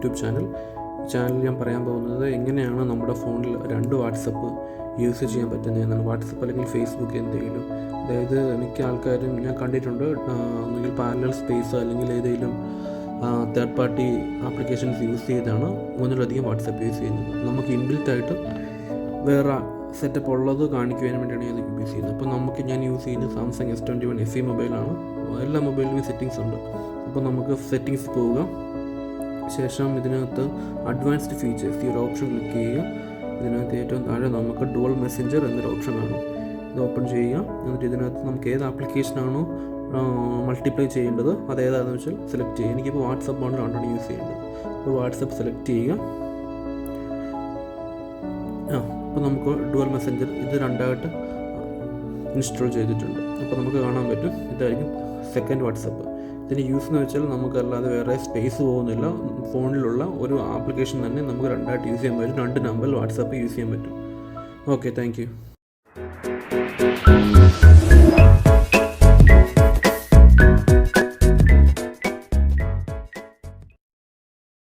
YouTube channel. ചാനലിൽ ഞാൻ പറയാൻ പോകുന്നത് എങ്ങനെയാണ് നമ്മുടെ ഫോണിൽ 2 വാട്സപ്പ് യൂസ് ചെയ്യാൻ പറ്റുന്നതെന്നാണ്. വാട്സപ്പ് അല്ലെങ്കിൽ ഫേസ്ബുക്ക് എന്തെങ്കിലും. അതായത് മിക്ക ആൾക്കാരും ഞാൻ കണ്ടിട്ടുണ്ട് ഒന്നുകിൽ പാരലൽ സ്പേസ് അല്ലെങ്കിൽ ഏതെങ്കിലും തേർഡ് പാർട്ടി ആപ്ലിക്കേഷൻസ് യൂസ് ചെയ്താണ് ഒന്നിലധികം വാട്സപ്പ് യൂസ് ചെയ്യുന്നത്. നമുക്ക് ഇൻബിൽറ്റ് ആയിട്ട് വേറെ സെറ്റപ്പ് ഉള്ളത് കാണിക്കുവാൻ വേണ്ടിയാണ് ഞാൻ യൂസ് ചെയ്യുന്നത്. അപ്പോൾ ഞാൻ യൂസ് ചെയ്യുന്നത് സാംസങ് S21 FE മൊബൈലാണ്. എല്ലാ മൊബൈലിലും സെറ്റിങ്സ് ഉണ്ട്. അപ്പോൾ നമുക്ക് സെറ്റിങ്സ് പോവുക. ശേഷം ഇതിനകത്ത് അഡ്വാൻസ്ഡ് ഫീച്ചേഴ്സ് ഈ ഒരു ഓപ്ഷൻ ക്ലിക്ക് ചെയ്യുക. ഇതിനകത്ത് ഏറ്റവും താഴെ നമുക്ക് ഡുവൽ മെസ്സഞ്ചർ എന്നൊരു ഓപ്ഷൻ കാണും. ഇത് ഓപ്പൺ ചെയ്യുക. എന്നിട്ട് ഇതിനകത്ത് നമുക്ക് ഏത് ആപ്ലിക്കേഷനാണോ മൾട്ടിപ്ലൈ ചെയ്യേണ്ടത് അതേതാണെന്ന് വെച്ചാൽ സെലക്ട് ചെയ്യുക. എനിക്കിപ്പോൾ വാട്സപ്പാണ് രണ്ടാണ് യൂസ് ചെയ്യേണ്ടത്. അപ്പോൾ വാട്സപ്പ് സെലക്ട് ചെയ്യുക. അപ്പോൾ നമുക്ക് ഡുവൽ മെസ്സഞ്ചർ ഇത് 2ആയിട്ട് ഇൻസ്റ്റാൾ ചെയ്തിട്ടുണ്ട്. അപ്പോൾ നമുക്ക് കാണാൻ പറ്റും ഇതായിരിക്കും സെക്കൻഡ് വാട്സപ്പ്. ഇതിന് യൂസ് എന്ന് വെച്ചാൽ നമുക്കല്ലാതെ വേറെ സ്പേസ് പോകുന്നില്ല. ഫോണിലുള്ള ഒരു ആപ്ലിക്കേഷൻ തന്നെ നമുക്ക് 2ആയിട്ട് യൂസ് ചെയ്യാൻ പറ്റും. 2 നമ്പറിൽ വാട്സപ്പ് യൂസ് ചെയ്യാൻ പറ്റും. Okay, thank you.